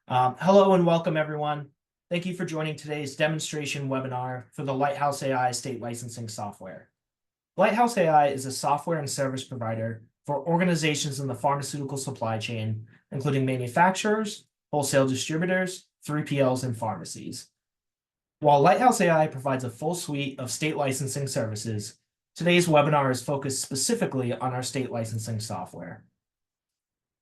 Hello and welcome, everyone. Thank you for joining today's demonstration webinar for the Lighthouse AI state licensing software. Lighthouse AI is a software and service provider for organizations in the pharmaceutical supply chain, including manufacturers, wholesale distributors, 3PLs, and pharmacies. While Lighthouse AI provides a full suite of state licensing services, today's webinar is focused specifically on our state licensing software.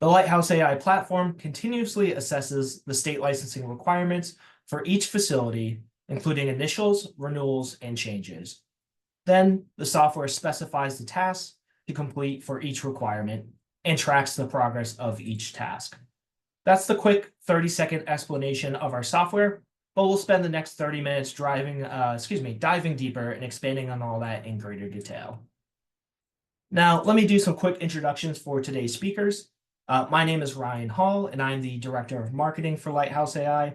The Lighthouse AI platform continuously assesses the state licensing requirements for each facility, including initials, renewals, and changes. Then the software specifies the tasks to complete for each requirement and tracks the progress of each task. That's the quick 30-second explanation of our software, but we'll spend the next 30 minutes diving deeper and expanding on all that in greater detail. Now, let me do some quick introductions for today's speakers. My name is Ryan Hall, and I'm the Director of Marketing for Lighthouse AI.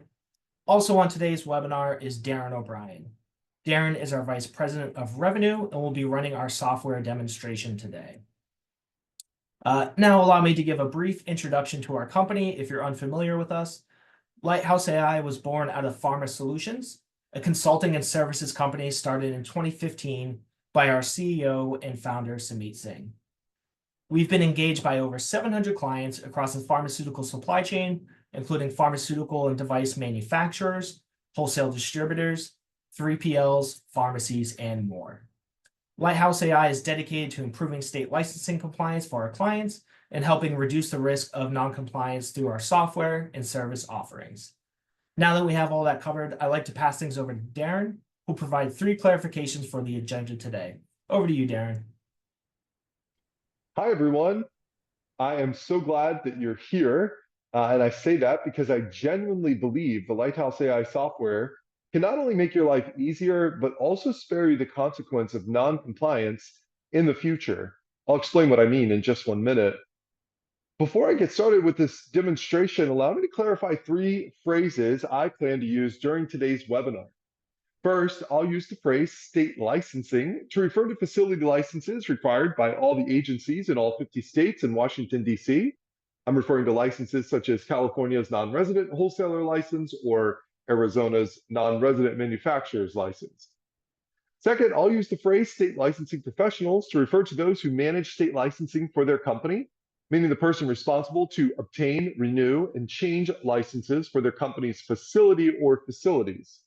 Also on today's webinar is Darren O'Brien. Darren is our Vice President of Revenue and will be running our software demonstration today. Now allow me to give a brief introduction to our company if you're unfamiliar with us. Lighthouse AI was born out of Pharma Solutions, a consulting and services company started in 2015 by our CEO and founder, Samit Singh. We've been engaged by over 700 clients across the pharmaceutical supply chain, including pharmaceutical and device manufacturers, wholesale distributors, 3PLs, pharmacies, and more. Lighthouse AI is dedicated to improving state licensing compliance for our clients and helping reduce the risk of non-compliance through our software and service offerings. Now that we have all that covered, I'd like to pass things over to Darren, who'll provide 3 clarifications for the agenda today. Over to you, Darren. Hi, everyone. I am so glad that you're here. And I say that because I genuinely believe the Lighthouse AI software can not only make your life easier, but also spare you the consequence of non-compliance in the future. I'll explain what I mean in just 1 minute. Before I get started with this demonstration, allow me to clarify 3 phrases I plan to use during today's webinar. First, I'll use the phrase state licensing to refer to facility licenses required by all the agencies in all 50 states and Washington, D.C. I'm referring to licenses such as California's non-resident wholesaler license or Arizona's non-resident manufacturer's license. Second, I'll use the phrase state licensing professionals to refer to those who manage state licensing for their company, meaning the person responsible to obtain, renew, and change licenses for their company's facility or facilities.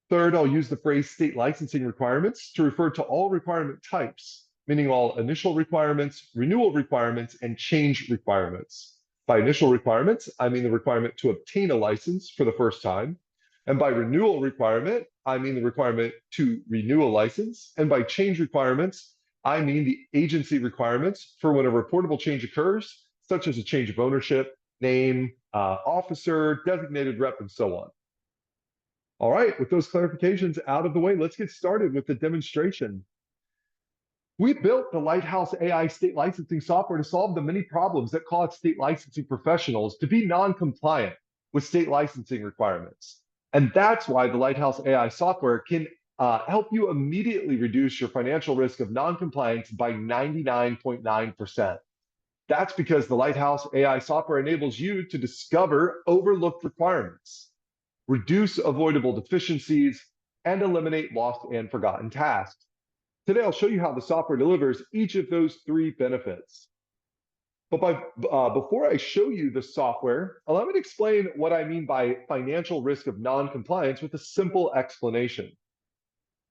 Third, I'll use the phrase state licensing requirements to refer to all requirement types, meaning all initial requirements, renewal requirements, and change requirements. By initial requirements, I mean the requirement to obtain a license for the first time. And by renewal requirement, I mean the requirement to renew a license. And by change requirements, I mean the agency requirements for when a reportable change occurs, such as a change of ownership, name, officer, designated rep, and so on. All right, with those clarifications out of the way, let's get started with the demonstration. We built the Lighthouse AI state licensing software to solve the many problems that cause state licensing professionals to be non-compliant with state licensing requirements. And that's why the Lighthouse AI software can help you immediately reduce your financial risk of non-compliance by 99.9%. That's because the Lighthouse AI software enables you to discover overlooked requirements, reduce avoidable deficiencies, and eliminate lost and forgotten tasks. Today, I'll show you how the software delivers each of those 3 benefits. But before I show you the software, allow me to explain what I mean by financial risk of non-compliance with a simple explanation.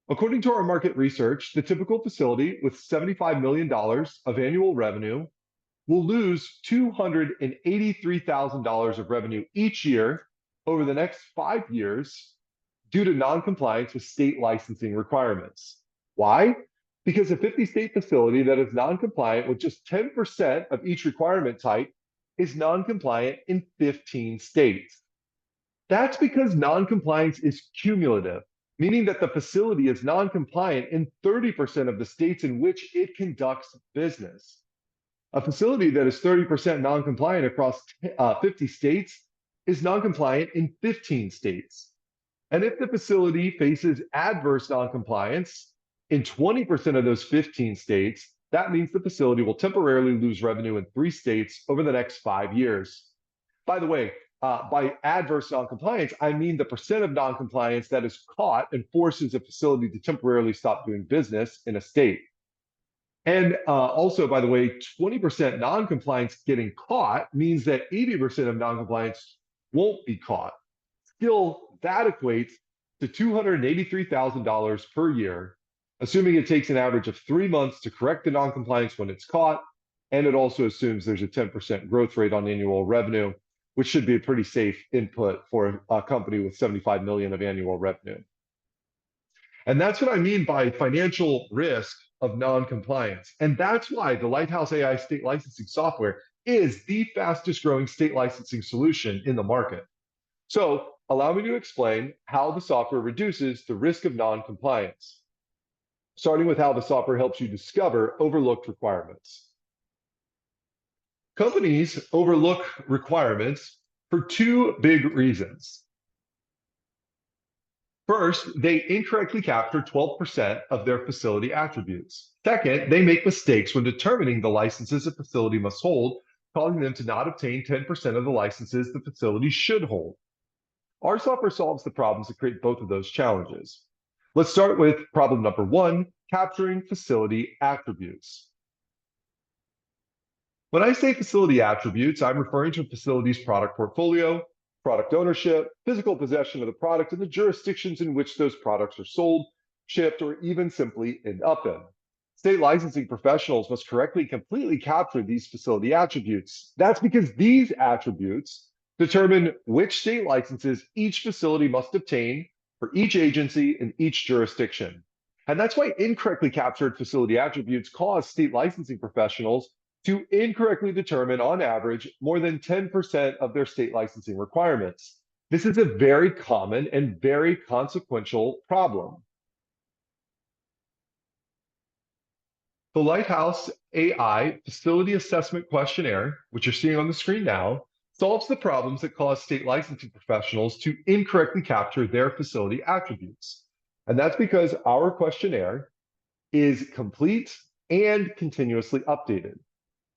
According to our market research, the typical facility with $75 million of annual revenue will lose $283,000 of revenue each year over the next 5 years due to non-compliance with state licensing requirements. Why? Because a 50-state facility that is non-compliant with just 10% of each requirement type is non-compliant in 15 states. That's because non-compliance is cumulative, meaning that the facility is non-compliant in 30% of the states in which it conducts business. A facility that is 30% non-compliant across 50 states is non-compliant in 15 states. And if the facility faces adverse non-compliance in 20% of those 15 states, that means the facility will temporarily lose revenue in 3 states over the next 5 years. By the way, By adverse noncompliance, I mean the percent of noncompliance that is caught and forces a facility to temporarily stop doing business in a state. And also, by the way, 20% noncompliance getting caught means that 80% of noncompliance won't be caught. Still, that equates to $283,000 per year, assuming it takes an average of 3 months to correct the noncompliance when it's caught. And it also assumes there's a 10% growth rate on annual revenue, which should be a pretty safe input for a company with 75 million of annual revenue. And that's what I mean by financial risk of non-compliance. And that's why the Lighthouse AI state licensing software is the fastest growing state licensing solution in the market. So allow me to explain how the software reduces the risk of non-compliance, starting with how the software helps you discover overlooked requirements. Companies overlook requirements for two big reasons. First, they incorrectly capture 12% of their facility attributes. Second, they make mistakes when determining the licenses a facility must hold, causing them to not obtain 10% of the licenses the facility should hold. Our software solves the problems that create both of those challenges. Let's start with problem number one, capturing facility attributes. When I say facility attributes, I'm referring to a facility's product portfolio, product ownership, physical possession of the product, and the jurisdictions in which those products are sold, shipped, or even simply end up in. State licensing professionals must correctly and completely capture these facility attributes. That's because these attributes determine which state licenses each facility must obtain for each agency in each jurisdiction. And that's why incorrectly captured facility attributes cause state licensing professionals to incorrectly determine, on average, more than 10% of their state licensing requirements. This is a very common and very consequential problem. The Lighthouse AI Facility Assessment Questionnaire, which you're seeing on the screen now, solves the problems that cause state licensing professionals to incorrectly capture their facility attributes. And that's because our questionnaire is complete and continuously updated.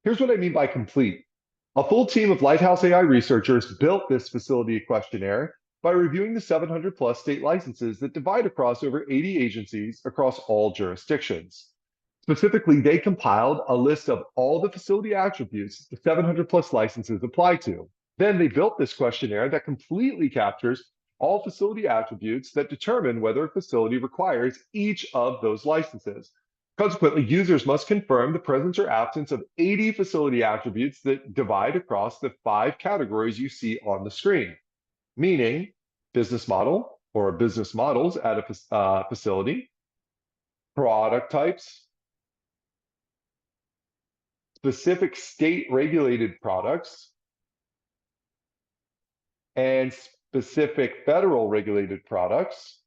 Here's what I mean by complete. A full team of Lighthouse AI researchers built this facility questionnaire by reviewing the 700 plus state licenses that divide across over 80 agencies across all jurisdictions. Specifically, they compiled a list of all the facility attributes the 700 plus licenses apply to. Then they built this questionnaire that completely captures all facility attributes that determine whether a facility requires each of those licenses. Consequently, users must confirm the presence or absence of 80 facility attributes that divide across the 5 categories you see on the screen, meaning business model or business models at a facility, product types, specific state regulated products, and specific federal regulated products.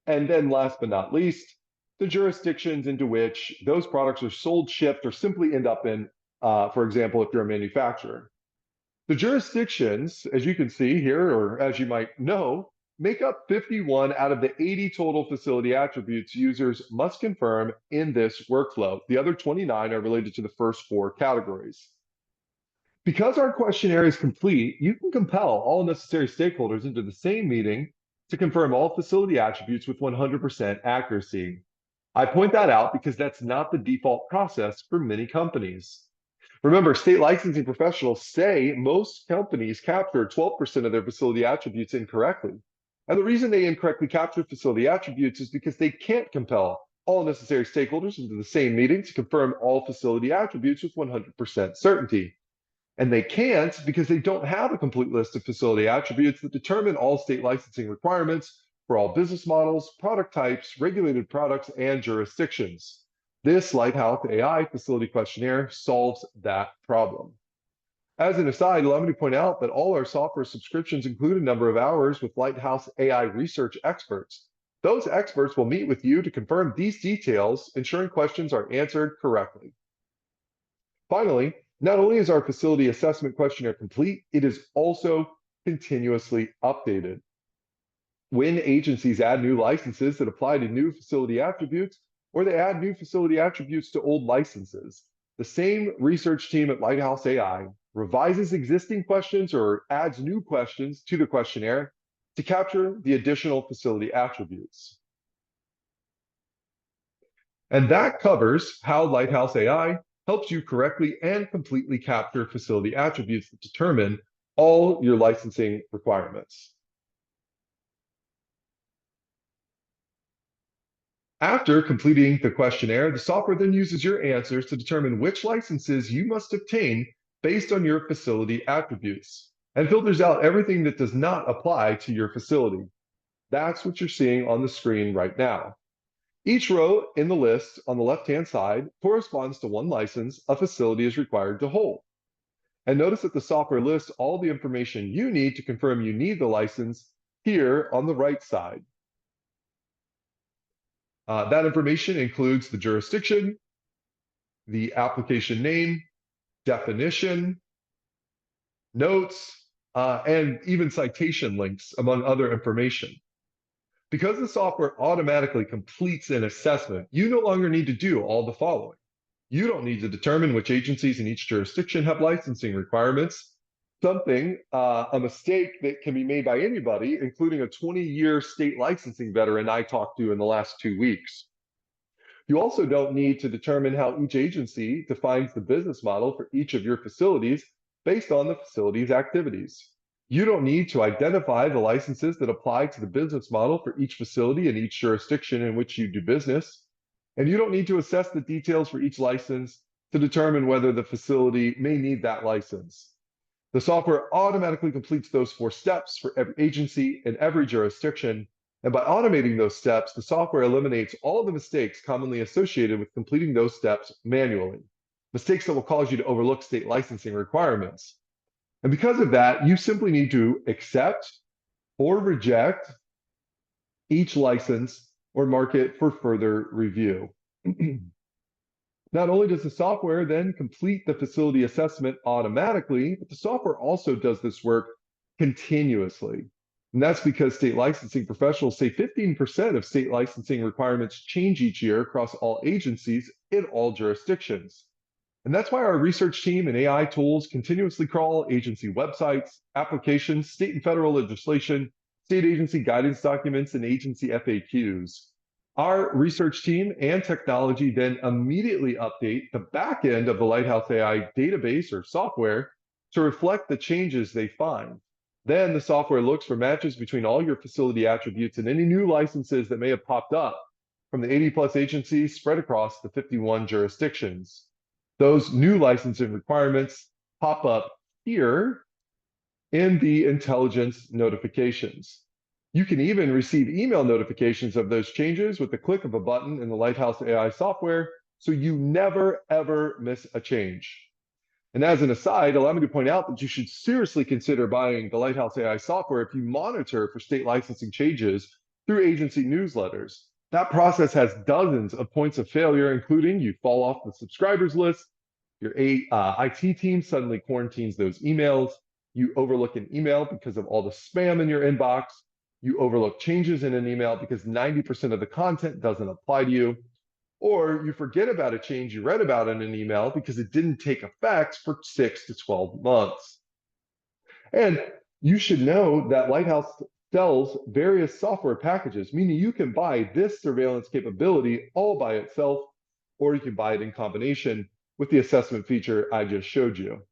And then last but not least, the jurisdictions into which those products are sold, shipped, or simply end up in, for example, if you're a manufacturer. The jurisdictions, as you can see here, or as you might know, make up 51 out of the 80 total facility attributes users must confirm in this workflow. The other 29 are related to the first 4 categories. Because our questionnaire is complete, you can compel all necessary stakeholders into the same meeting to confirm all facility attributes with 100% accuracy. I point that out because that's not the default process for many companies. Remember, state licensing professionals say most companies capture 12% of their facility attributes incorrectly. And the reason they incorrectly capture facility attributes is because they can't compel all necessary stakeholders into the same meeting to confirm all facility attributes with 100% certainty. And they can't because they don't have a complete list of facility attributes that determine all state licensing requirements for all business models, product types, regulated products, and jurisdictions. This Lighthouse AI facility questionnaire solves that problem. As an aside, allow me to point out that all our software subscriptions include a number of hours with Lighthouse AI research experts. Those experts will meet with you to confirm these details, ensuring questions are answered correctly. Finally, not only is our facility assessment questionnaire complete, it is also continuously updated. When agencies add new licenses that apply to new facility attributes, or they add new facility attributes to old licenses, the same research team at Lighthouse AI revises existing questions or adds new questions to the questionnaire to capture the additional facility attributes. And that covers how Lighthouse AI helps you correctly and completely capture facility attributes that determine all your licensing requirements. After completing the questionnaire, the software then uses your answers to determine which licenses you must obtain based on your facility attributes and filters out everything that does not apply to your facility. That's what you're seeing on the screen right now. Each row in the list on the left-hand side corresponds to one license a facility is required to hold. And notice that the software lists all the information you need to confirm you need the license here on the right side. That information includes the jurisdiction, the application name, definition, notes, and even citation links, among other information. Because the software automatically completes an assessment, you no longer need to do all the following. You don't need to determine which agencies in each jurisdiction have licensing requirements, a mistake that can be made by anybody, including a 20-year state licensing veteran I talked to in the last 2 weeks. You also don't need to determine how each agency defines the business model for each of your facilities based on the facility's activities. You don't need to identify the licenses that apply to the business model for each facility in each jurisdiction in which you do business. And you don't need to assess the details for each license to determine whether the facility may need that license. The software automatically completes those 4 steps for every agency in every jurisdiction. And by automating those steps, the software eliminates all of the mistakes commonly associated with completing those steps manually, mistakes that will cause you to overlook state licensing requirements. And because of that, you simply need to accept or reject each license or mark it for further review. Not only does the software then complete the facility assessment automatically, but the software also does this work continuously. And that's because state licensing professionals say 15% of state licensing requirements change each year across all agencies in all jurisdictions. And that's why our research team and AI tools continuously crawl agency websites, applications, state and federal legislation, state agency guidance documents, and agency FAQs. Our research team and technology then immediately update the back end of the Lighthouse AI database or software to reflect the changes they find. Then the software looks for matches between all your facility attributes and any new licenses that may have popped up from the 80+ agencies spread across the 51 jurisdictions. Those new licensing requirements pop up here in the intelligence notifications. You can even receive email notifications of those changes with the click of a button in the Lighthouse AI software, so you never, ever miss a change. And as an aside, allow me to point out that you should seriously consider buying the Lighthouse AI software if you monitor for state licensing changes through agency newsletters. That process has dozens of points of failure, including you fall off the subscribers list, your IT team suddenly quarantines those emails, you overlook an email because of all the spam in your inbox, you overlook changes in an email because 90% of the content doesn't apply to you, or you forget about a change you read about in an email because it didn't take effect for 6 to 12 months. And you should know that Lighthouse sells various software packages, meaning you can buy this surveillance capability all by itself, or you can buy it in combination with the assessment feature I just showed you.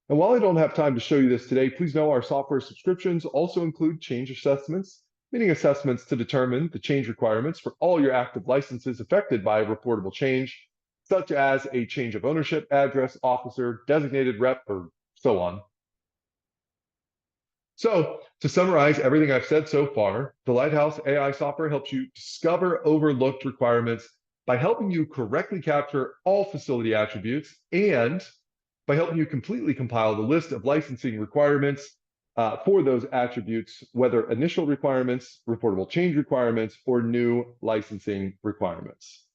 And while I don't have time to show you this today, please know our software subscriptions also include change assessments, meaning assessments to determine the change requirements for all your active licenses affected by a reportable change, such as a change of ownership, address, officer, designated rep, or so on. So to summarize everything I've said so far, the Lighthouse AI software helps you discover overlooked requirements by helping you correctly capture all facility attributes and by helping you completely compile the list of licensing requirements for those attributes, whether initial requirements, reportable change requirements, or new licensing requirements.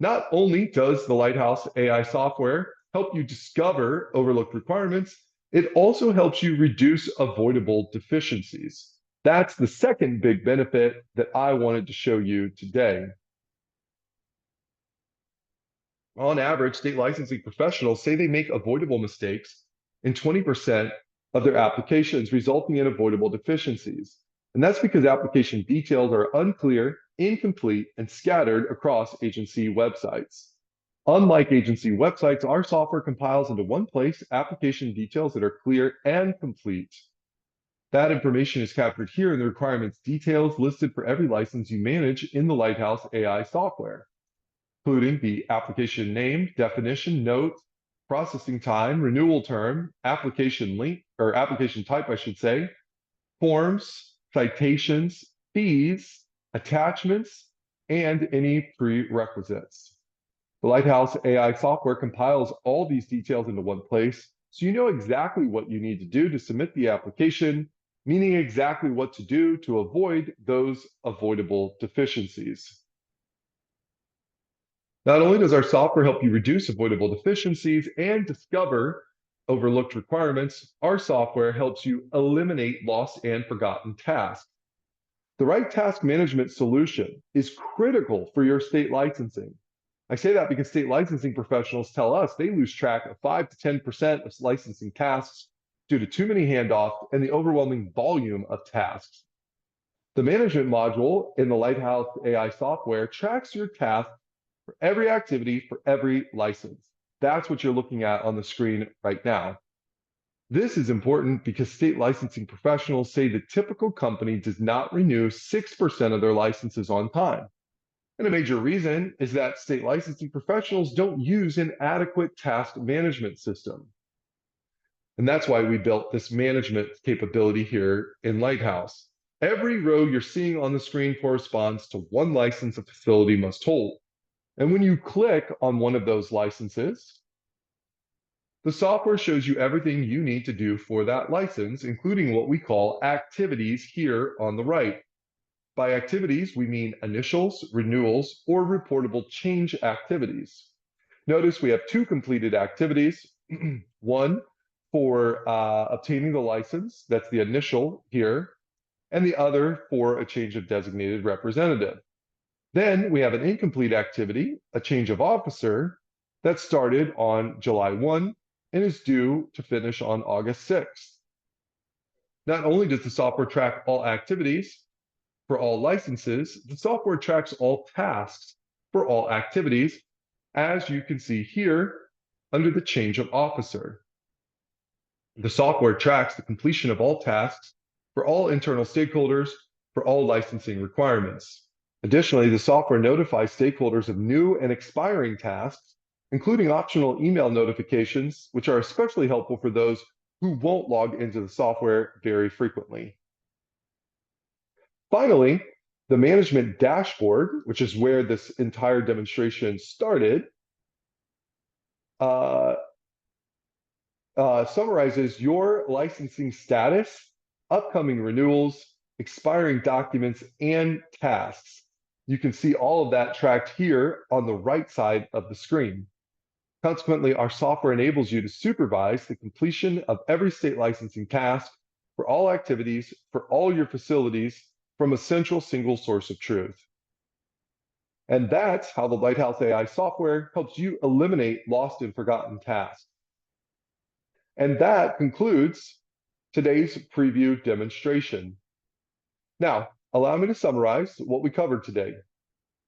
Not only does the Lighthouse AI software help you discover overlooked requirements, it also helps you reduce avoidable deficiencies. That's the second big benefit that I wanted to show you today. On average, state licensing professionals say they make avoidable mistakes in 20% of their applications, resulting in avoidable deficiencies. And that's because application details are unclear, incomplete, and scattered across agency websites. Unlike agency websites, our software compiles into one place application details that are clear and complete. That information is captured here in the requirements details listed for every license you manage in the Lighthouse AI software, including the application name, definition, note, processing time, renewal term, application link, or application type, I should say, forms, citations, fees, attachments, and any prerequisites. The Lighthouse AI software compiles all these details into one place, so you know exactly what you need to do to submit the application, meaning exactly what to do to avoid those avoidable deficiencies. Not only does our software help you reduce avoidable deficiencies and discover overlooked requirements, our software helps you eliminate lost and forgotten tasks. The right task management solution is critical for your state licensing. I say that because state licensing professionals tell us they lose track of 5 to 10% of licensing tasks due to too many handoffs and the overwhelming volume of tasks. The management module in the Lighthouse AI software tracks your tasks for every activity for every license. That's what you're looking at on the screen right now. This is important because state licensing professionals say the typical company does not renew 6% of their licenses on time. And a major reason is that state licensing professionals don't use an adequate task management system. And that's why we built this management capability here in Lighthouse. Every row you're seeing on the screen corresponds to one license a facility must hold. And when you click on one of those licenses, the software shows you everything you need to do for that license, including what we call activities here on the right. By activities, we mean initials, renewals, or reportable change activities. Notice we have two completed activities, one for obtaining the license, that's the initial here, and the other for a change of designated representative. Then we have an incomplete activity, a change of officer, that started on July 1 and is due to finish on August 6th. Not only does the software track all activities for all licenses, the software tracks all tasks for all activities, as you can see here under the change of officer. The software tracks the completion of all tasks for all internal stakeholders for all licensing requirements. Additionally, the software notifies stakeholders of new and expiring tasks, including optional email notifications, which are especially helpful for those who won't log into the software very frequently. Finally, the management dashboard, which is where this entire demonstration started, summarizes your licensing status, upcoming renewals, expiring documents, and tasks. You can see all of that tracked here on the right side of the screen. Consequently, our software enables you to supervise the completion of every state licensing task for all activities for all your facilities from a central single source of truth. And that's how the Lighthouse AI software helps you eliminate lost and forgotten tasks. And that concludes today's preview demonstration. Now, allow me to summarize what we covered today.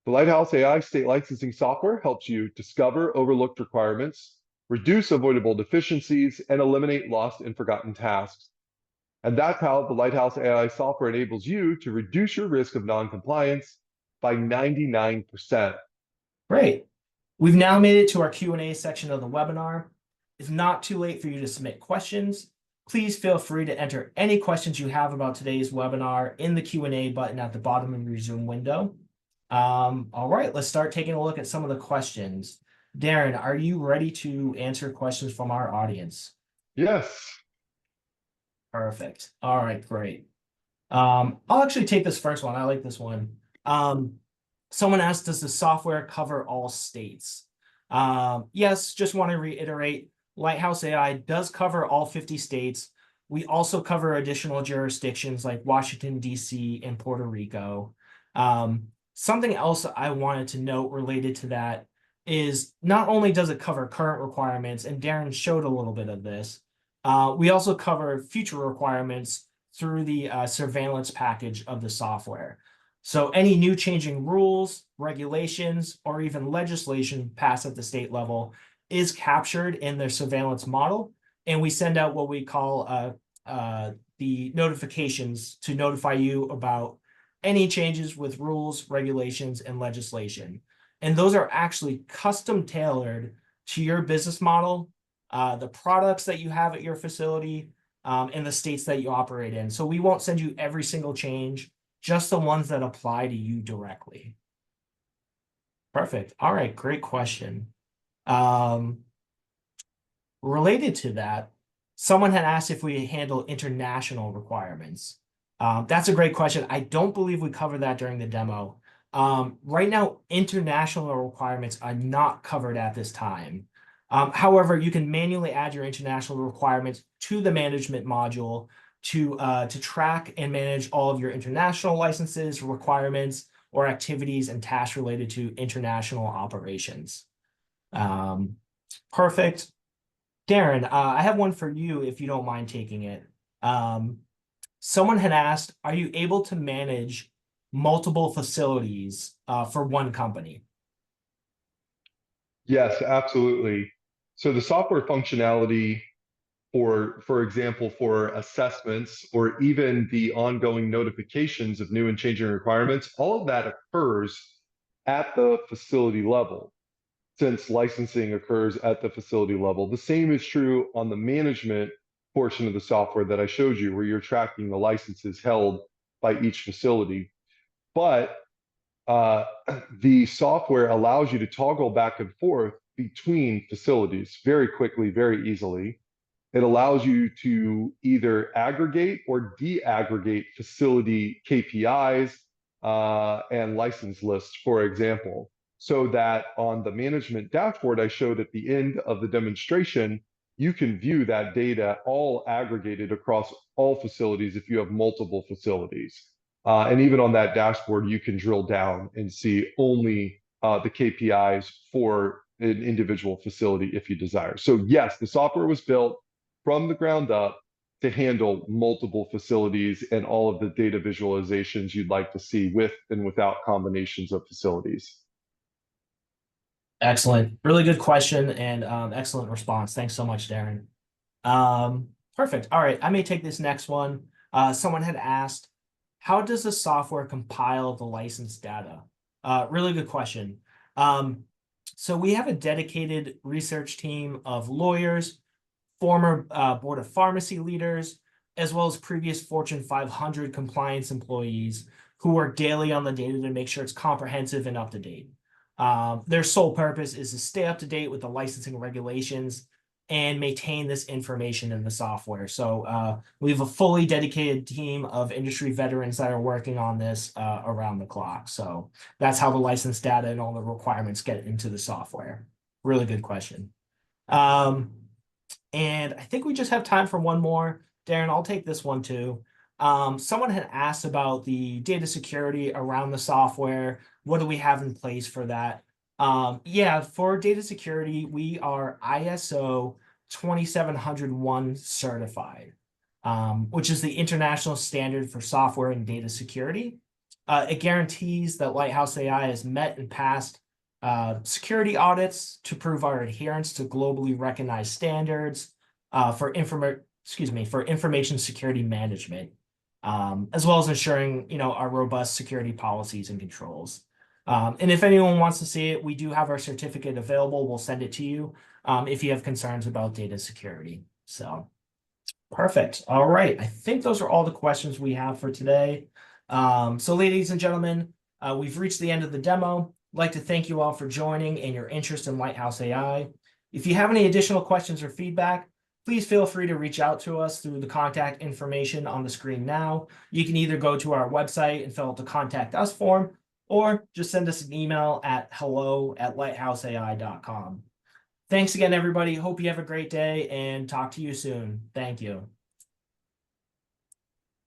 The Lighthouse AI state licensing software helps you discover overlooked requirements, reduce avoidable deficiencies, and eliminate lost and forgotten tasks. And that's how the Lighthouse AI software enables you to reduce your risk of non-compliance by 99%. Great. We've now made it to our Q&A section of the webinar. It's not too late for you to submit questions. Please feel free to enter any questions you have about today's webinar in the Q&A button at the bottom of your Zoom window. All right, let's start taking a look at some of the questions. Darren, are you ready to answer questions from our audience? Yes. Perfect. All right, great. I'll actually take this first one. I like this one. Someone asked, does the software cover all states? Yes, just want to reiterate, Lighthouse AI does cover all 50 states. We also cover additional jurisdictions like Washington, D.C. and Puerto Rico. Something else I wanted to note related to that, is not only does it cover current requirements, and Darren showed a little bit of this, we also cover future requirements through the surveillance package of the software. So any new changing rules, regulations, or even legislation passed at the state level is captured in their surveillance model, and we send out what we call the notifications to notify you about any changes with rules, regulations, and legislation. And those are actually custom tailored to your business model, the products that you have at your facility, and the states that you operate in. So we won't send you every single change, just the ones that apply to you directly. Perfect. All right, great question. Related to that, someone had asked if we handle international requirements. That's a great question. I don't believe we covered that during the demo. Right now, international requirements are not covered at this time. However, you can manually add your international requirements to the management module to track and manage all of your international licenses, requirements, or activities and tasks related to international operations. Perfect. Darren, I have one for you if you don't mind taking it. Someone had asked, are you able to manage multiple facilities for one company? Yes, absolutely. So the software functionality for example, for assessments or even the ongoing notifications of new and changing requirements, all of that occurs at the facility level, since licensing occurs at the facility level. The same is true on the management portion of the software that I showed you, where you're tracking the licenses held by each facility. But uh, the software allows you to toggle back and forth between facilities very quickly, very easily. It allows you to either aggregate or de-aggregate facility KPIs and license lists, for example, so that on the management dashboard I showed at the end of the demonstration, you can view that data all aggregated across all facilities if you have multiple facilities. And even on that dashboard, you can drill down and see only the KPIs for an individual facility if you desire. So yes, the software was built from the ground up to handle multiple facilities and all of the data visualizations you'd like to see with and without combinations of facilities. Excellent. Really good question and excellent response. Thanks so much, Darren. Perfect. All right, I may take this next one. Someone had asked, how does the software compile the license data? Really good question. So we have a dedicated research team of lawyers, former board of pharmacy leaders, as well as previous Fortune 500 compliance employees who work daily on the data to make sure it's comprehensive and up to date. Their sole purpose is to stay up to date with the licensing regulations and maintain this information in the software. So we have a fully dedicated team of industry veterans that are working on this around the clock. So that's how the license data and all the requirements get into the software. Really good question. And I think we just have time for one more. Darren, I'll take this one too. Someone had asked about the data security around the software. What do we have in place for that? Yeah, for data security, we are ISO 27001 certified, which is the international standard for software and data security. It guarantees that Lighthouse AI has met and passed security audits to prove our adherence to globally recognized standards for information security management, as well as ensuring our robust security policies and controls. And if anyone wants to see it, we do have our certificate available. We'll send it to you if you have concerns about data security. So perfect. All right. I think those are all the questions we have for today. So ladies and gentlemen, we've reached the end of the demo. I'd like to thank you all for joining and your interest in Lighthouse AI. If you have any additional questions or feedback, please feel free to reach out to us through the contact information on the screen now. You can either go to our website and fill out the contact us form, or just send us an email at hello@lighthouseai.com. Thanks again, everybody. Hope you have a great day and talk to you soon. Thank you.